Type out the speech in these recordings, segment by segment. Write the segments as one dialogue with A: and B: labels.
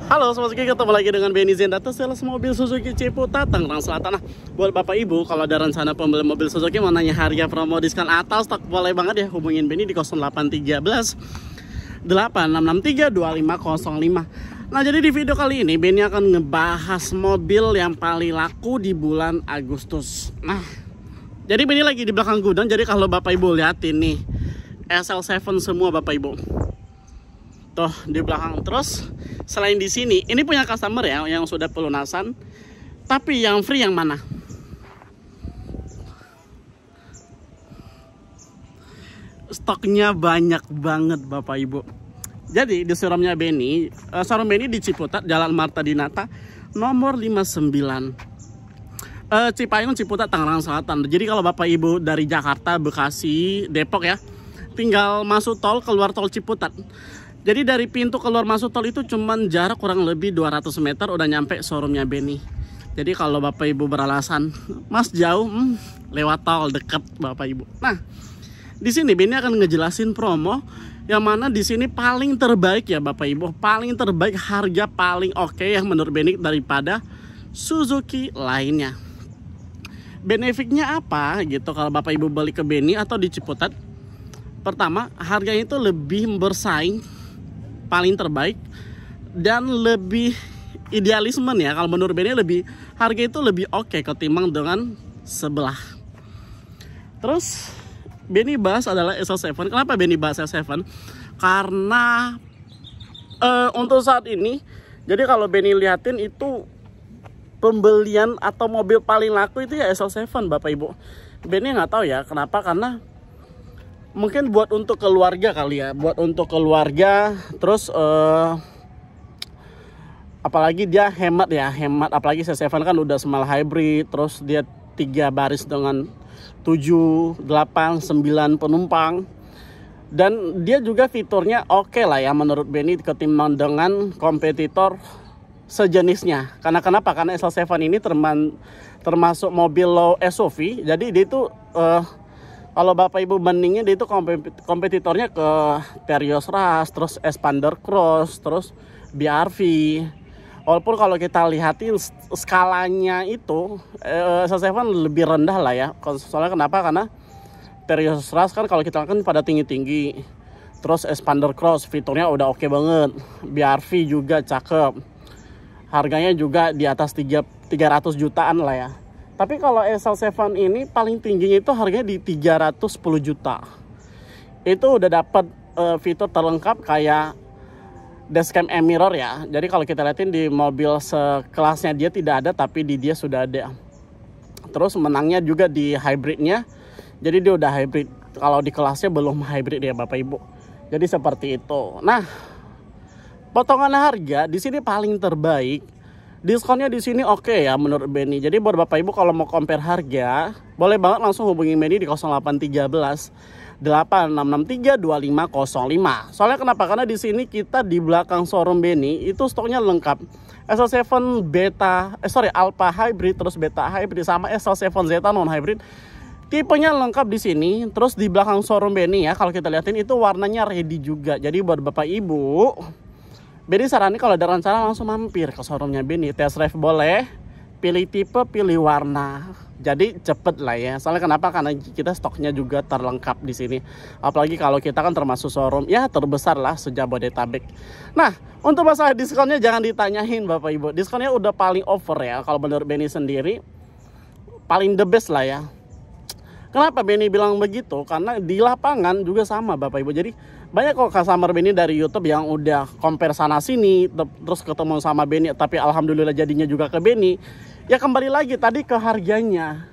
A: Halo Sobat Suzuki, ketemu lagi dengan Benny Zendata, sales mobil Suzuki Ciputat, Tangerang Selatan. Nah, buat Bapak Ibu, kalau ada rencana pembelian mobil Suzuki mau nanya harga promo diskon atau stok, boleh banget ya hubungin Benny di 0813 863 2505. Nah, jadi di video kali ini Benny akan ngebahas mobil yang paling laku di bulan Agustus. Nah, jadi Benny lagi di belakang gudang, jadi kalau Bapak Ibu liatin nih, SL7 semua Bapak Ibu. Tuh di belakang. Terus selain di sini, ini punya customer ya yang sudah pelunasan. Tapi yang free yang mana? Stoknya banyak banget Bapak Ibu. Jadi di showroomnya Benny, showroom Benny di Ciputat, Jalan Marta Dinata, nomor 59. Cipayung, Ciputat, Tangerang Selatan. Jadi kalau Bapak Ibu dari Jakarta, Bekasi, Depok ya, tinggal masuk tol, keluar tol Ciputat. Jadi dari pintu keluar masuk tol itu cuman jarak kurang lebih 200 meter udah nyampe showroomnya Benny. Jadi kalau Bapak Ibu beralasan, Mas jauh, lewat tol deket Bapak Ibu. Nah, di sini Benny akan ngejelasin promo yang mana di sini paling terbaik ya Bapak Ibu, paling terbaik, harga paling oke yang menurut Benny daripada Suzuki lainnya. Benefitnya apa gitu kalau Bapak Ibu beli ke Benny atau di Ciputat? Pertama, harganya itu lebih bersaing, paling terbaik, dan lebih idealisme ya. Kalau menurut Benny lebih, harga itu lebih oke ketimbang dengan sebelah. Terus Benny bahas adalah SL7. Kenapa Benny bahas SL7? Karena untuk saat ini, jadi kalau Benny liatin itu pembelian atau mobil paling laku itu ya SL7 Bapak Ibu. Benny nggak tahu ya kenapa, karena mungkin buat untuk keluarga kali ya, buat untuk keluarga. Terus apalagi dia hemat ya, hemat. Apalagi C7 kan udah small hybrid, terus dia 3 baris dengan 7, 8, 9 penumpang. Dan dia juga fiturnya oke lah ya menurut Benny ketimbang dengan kompetitor sejenisnya. Karena kenapa? Karena SL7 ini termasuk mobil low SUV. Jadi dia itu kalau Bapak Ibu bandingin, dia itu kompetitornya ke Terios Rush, terus Expander Cross, terus BRV. Walaupun kalau kita lihatin skalanya itu SL7 lebih rendah lah ya. Soalnya kenapa? Karena Terios Rush kan kalau kita kan pada tinggi-tinggi. Terus Expander Cross fiturnya udah oke banget. BRV juga cakep. Harganya juga di atas 300 jutaan lah ya. Tapi kalau SL7 ini paling tingginya itu harganya di 310 juta. Itu udah dapat fitur terlengkap kayak dashcam mirror ya. Jadi kalau kita lihatin di mobil sekelasnya dia tidak ada, tapi di dia sudah ada. Terus menangnya juga di hybridnya. Jadi dia udah hybrid. Kalau di kelasnya belum hybrid ya Bapak Ibu. Jadi seperti itu. Nah, potongan harga di sini paling terbaik. Diskonnya di sini oke ya menurut Benny. Jadi buat Bapak Ibu kalau mau compare harga, boleh banget langsung hubungi Benny di 0813 8663 2505. Soalnya kenapa? Karena di sini kita di belakang showroom Benny itu stoknya lengkap. SL7 Alpha Hybrid, terus Beta Hybrid, sama SL7 Zeta non hybrid. Tipenya lengkap di sini. Terus di belakang showroom Benny ya, kalau kita lihatin itu warnanya ready juga. Jadi buat Bapak Ibu, Benny saranin kalau ada rencana langsung mampir ke showroomnya Benny. Test drive boleh, pilih tipe, pilih warna. Jadi cepet lah ya. Soalnya kenapa? Karena kita stoknya juga terlengkap di sini. Apalagi kalau kita kan termasuk showroom ya terbesar lah se-Jabodetabek. Nah, untuk masalah diskonnya jangan ditanyain Bapak Ibu. Diskonnya udah paling over ya. Kalau menurut Benny sendiri paling the best lah ya. Kenapa Benny bilang begitu? Karena di lapangan juga sama Bapak Ibu. Jadi banyak kok customer Benny dari YouTube yang udah compare sana sini, terus ketemu sama Benny, tapi alhamdulillah jadinya juga ke Benny. Ya kembali lagi tadi ke harganya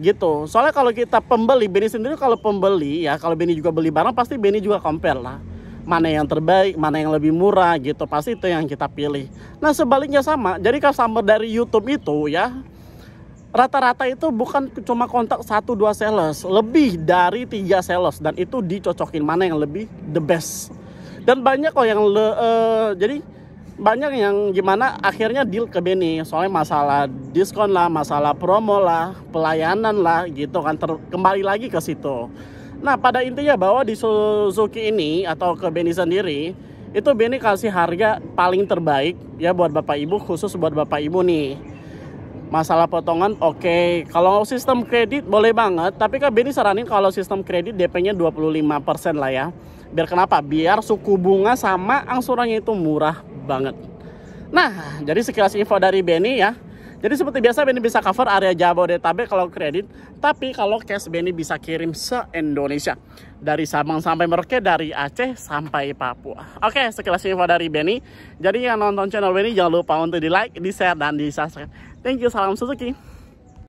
A: gitu. Soalnya kalau kita pembeli, Benny sendiri kalau pembeli ya, kalau Benny juga beli barang pasti Benny juga compare lah. Mana yang terbaik, mana yang lebih murah gitu, pasti itu yang kita pilih. Nah sebaliknya sama. Jadi customer dari YouTube itu ya, rata-rata itu bukan cuma kontak 1-2 sales, lebih dari 3 sales, dan itu dicocokin mana yang lebih the best. Dan banyak kok yang jadi banyak yang gimana akhirnya deal ke Benny. Soalnya masalah diskon lah, masalah promo lah, pelayanan lah gitu kan, kembali lagi ke situ. Nah pada intinya bahwa di Suzuki ini atau ke Benny sendiri, itu Benny kasih harga paling terbaik ya buat Bapak Ibu, khusus buat Bapak Ibu nih. Masalah potongan oke. Kalau sistem kredit boleh banget, tapi kan Benny saranin kalau sistem kredit DP-nya 25% lah ya. Biar kenapa? Biar suku bunga sama angsurannya itu murah banget. Nah, jadi sekilas info dari Benny ya. Jadi seperti biasa Benny bisa cover area Jabodetabek kalau kredit, tapi kalau cash Benny bisa kirim se-Indonesia. Dari Sabang sampai Merauke, dari Aceh sampai Papua. Oke, sekilas info dari Benny. Jadi yang nonton channel Benny jangan lupa untuk di like, di share, dan di subscribe. Thank you, salam Suzuki.